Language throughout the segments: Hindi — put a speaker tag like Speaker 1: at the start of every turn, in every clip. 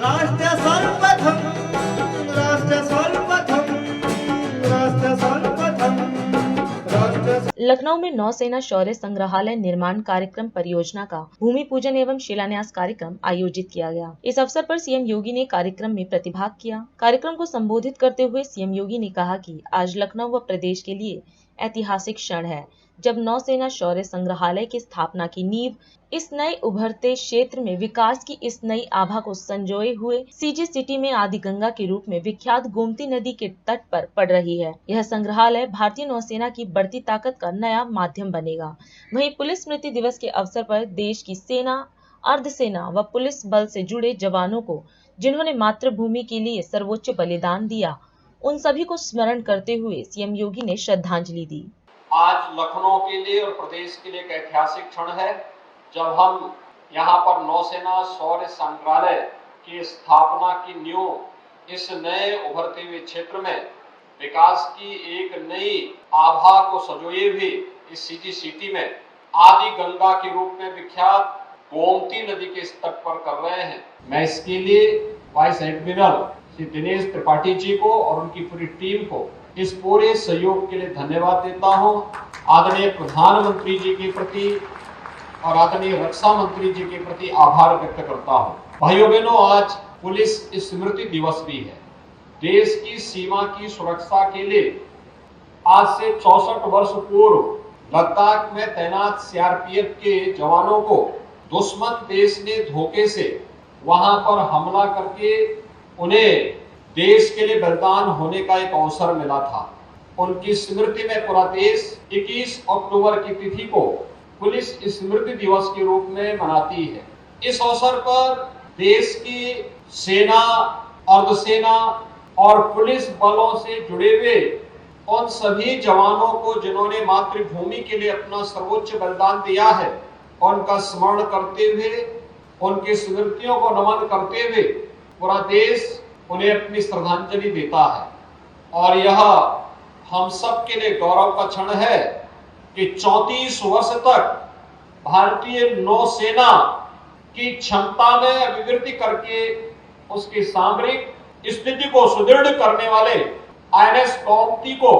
Speaker 1: राष्ट्र सर्वप्रथम, राष्ट्र सर्वप्रथम, राष्ट्र सर्वप्रथम, राष्ट्र।
Speaker 2: लखनऊ में नौसेना शौर्य संग्रहालय निर्माण कार्यक्रम परियोजना का भूमि पूजन एवं शिलान्यास कार्यक्रम आयोजित किया गया। इस अवसर पर सीएम योगी ने कार्यक्रम में प्रतिभाग किया। कार्यक्रम को संबोधित करते हुए सीएम योगी ने कहा कि आज लखनऊ व प्रदेश के लिए ऐतिहासिक क्षण है, जब नौसेना शौर्य संग्रहालय की स्थापना की नींव इस नए उभरते क्षेत्र में विकास की इस नई आभा को संजोए हुए सीजी सिटी में आदि गंगा के रूप में विख्यात गोमती नदी के तट पर पड़ रही है। यह संग्रहालय भारतीय नौसेना की बढ़ती ताकत का नया माध्यम बनेगा। वहीं पुलिस स्मृति दिवस के अवसर पर देश की सेना, अर्धसेना व पुलिस बल से जुड़े जवानों को, जिन्होंने मातृभूमि के लिए सर्वोच्च बलिदान दिया, उन सभी को स्मरण करते हुए सीएम योगी ने श्रद्धांजलि दी।
Speaker 3: आज लखनऊ के लिए और प्रदेश के लिए एक ऐतिहासिक क्षण है, जब हम यहाँ पर नौसेना शौर्य संग्रहालय की स्थापना की नींव इस नए उभरते हुए क्षेत्र में विकास की एक नई आभा को संजोए हुए इस सीजी सिटी में आदि गंगा के रूप में विख्यात गोमती नदी के तट पर कर रहे हैं। मैं इसके लिए वाइस एडमिरल श्री दिनेश त्रिपाठी जी को और उनकी पूरी टीम को इस पूरे सहयोग के लिए धन्यवाद देता हूं। आदरणीय प्रधानमंत्री जी के प्रति और आदरणीय रक्षा मंत्री जी के प्रति आभार व्यक्त करता हूं। भाइयों बहनों, आज पुलिस स्मृति दिवस भी है। देश की सीमा की सुरक्षा के लिए आज से 64 वर्ष पूर्व लद्दाख में तैनात सीआरपीएफ के जवानों को दुश्मन देश ने धोखे से वहां पर हमला करके उन्हें देश के लिए बलिदान होने का एक अवसर मिला था। उनकी स्मृति में पूरा देश 21 अक्टूबर की तिथि को पुलिस स्मृति दिवस के रूप में मनाती है। इस अवसर पर देश की सेना, अर्धसेना और पुलिस बलों से जुड़े हुए उन सभी जवानों को, जिन्होंने मातृभूमि के लिए अपना सर्वोच्च बलिदान दिया है, उनका स्मरण करते हुए, उनकी स्मृतियों को नमन करते हुए पूरा देश उन्हें अपनी श्रद्धांजलि देता है। और यह हम सब के लिए गौरव का क्षण है कि 34 वर्ष तक भारतीय नौसेना की क्षमता में अभिवृद्धि करके उसकी सामरिक स्थिति को सुदृढ़ करने वाले आईएनएस गोमती को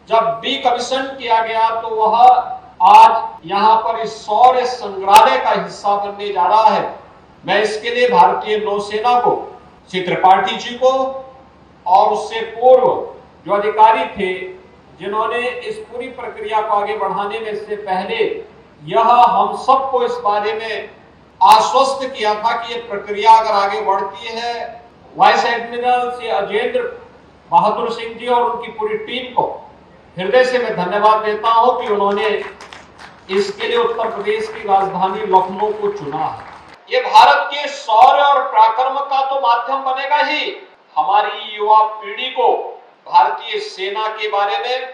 Speaker 3: जब डीकमीशन किया गया, तो वह आज यहाँ पर इस शौर्य संग्रहालय का हिस्सा बनने जा रहा है। मैं इसके लिए भारतीय नौसेना को, श्री त्रिपाठी जी को और उससे पूर्व जो अधिकारी थे, जिन्होंने इस पूरी प्रक्रिया को आगे बढ़ाने में से पहले यह हम सबको इस बारे में आश्वस्त किया था कि यह प्रक्रिया अगर आगे बढ़ती है, वाइस एडमिरल श्री अजेंद्र बहादुर सिंह जी और उनकी पूरी टीम को हृदय से मैं धन्यवाद देता हूं कि उन्होंने इसके लिए उत्तर प्रदेश की राजधानी लखनऊ को चुना है। ये भारत के शौर्य और पराक्रम का तो माध्यम बनेगा ही, हमारी युवा पीढ़ी को भारतीय सेना के बारे में,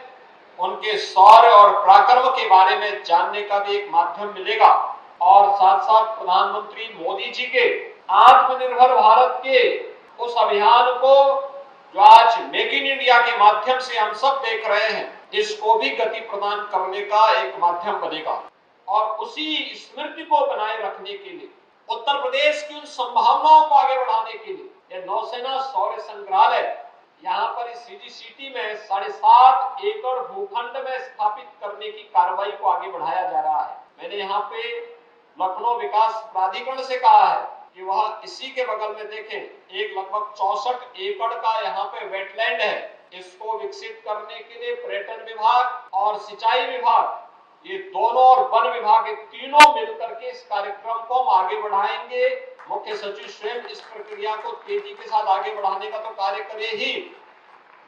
Speaker 3: उनके शौर्य और पराक्रम के बारे में जानने का भी एक माध्यम मिलेगा। और साथ साथ प्रधानमंत्री मोदी जी के आत्मनिर्भर भारत के उस अभियान को, जो आज मेक इन इंडिया के माध्यम से हम सब देख रहे हैं, इसको भी गति प्रदान करने का एक माध्यम बनेगा। और उसी स्मृति को बनाए रखने के लिए, उत्तर प्रदेश की उन संभावनाओं को आगे बढ़ाने के लिए यह नौसेना शौर्य संग्रहालय यहाँ पर इस सीजी सिटी में 7.5 एकड़ भूखंड में स्थापित करने की कार्रवाई को आगे बढ़ाया जा रहा है। मैंने यहाँ पे लखनऊ विकास प्राधिकरण से कहा है कि वह इसी के बगल में देखें, एक लगभग 64 एकड़ का यहाँ पे वेटलैंड है। इसको विकसित करने के लिए पर्यटन विभाग और सिंचाई विभाग, ये दोनों और वन विभाग, ये तीनों मिलकर के इस कार्यक्रम को हम आगे बढ़ाएंगे। मुख्य सचिव स्वयं इस प्रक्रिया को तेजी के साथ आगे बढ़ाने का तो कार्य करे ही,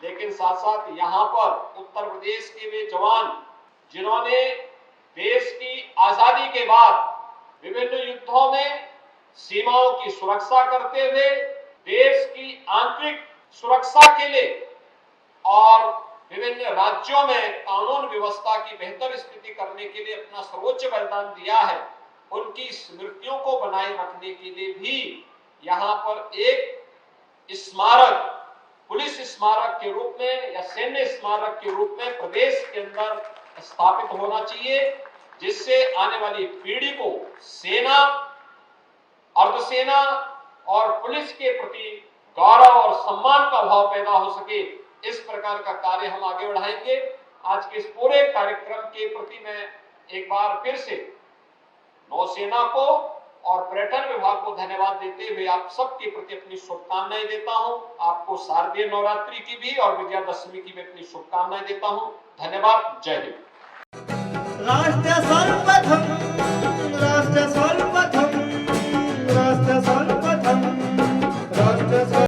Speaker 3: लेकिन साथ साथ यहाँ पर उत्तर प्रदेश के वे जवान, जिन्होंने देश की आजादी के बाद विभिन्न युद्धों में सीमाओं की सुरक्षा करते हुए, देश की आंतरिक सुरक्षा के लिए और विभिन्न राज्यों में कानून व्यवस्था की बेहतर स्थिति करने के लिए अपना सर्वोच्च बलिदान दिया है, उनकी स्मृतियों को बनाए रखने के लिए भी यहाँ पर एक स्मारक, पुलिस स्मारक के रूप में या सैन्य स्मारक के रूप में प्रदेश के अंदर स्थापित होना चाहिए, जिससे आने वाली पीढ़ी को सेना, अर्धसेना और पुलिस के प्रति गौरव और सम्मान का भाव पैदा हो सके, इस प्रकार का कार्य हम आगे बढ़ाएंगे। आज के इस पूरे कार्यक्रम के प्रति मैं एक बार फिर से नौसेना को और पर्यटन विभाग को धन्यवाद देते हुए आप सबके प्रति अपनी शुभकामनाएं देता हूं। आपको शारदीय नवरात्रि की भी और विजयादशमी की भी अपनी शुभकामनाएं देता हूं। धन्यवाद। जय हिंद।
Speaker 1: राष्ट्र सर्वप्रथम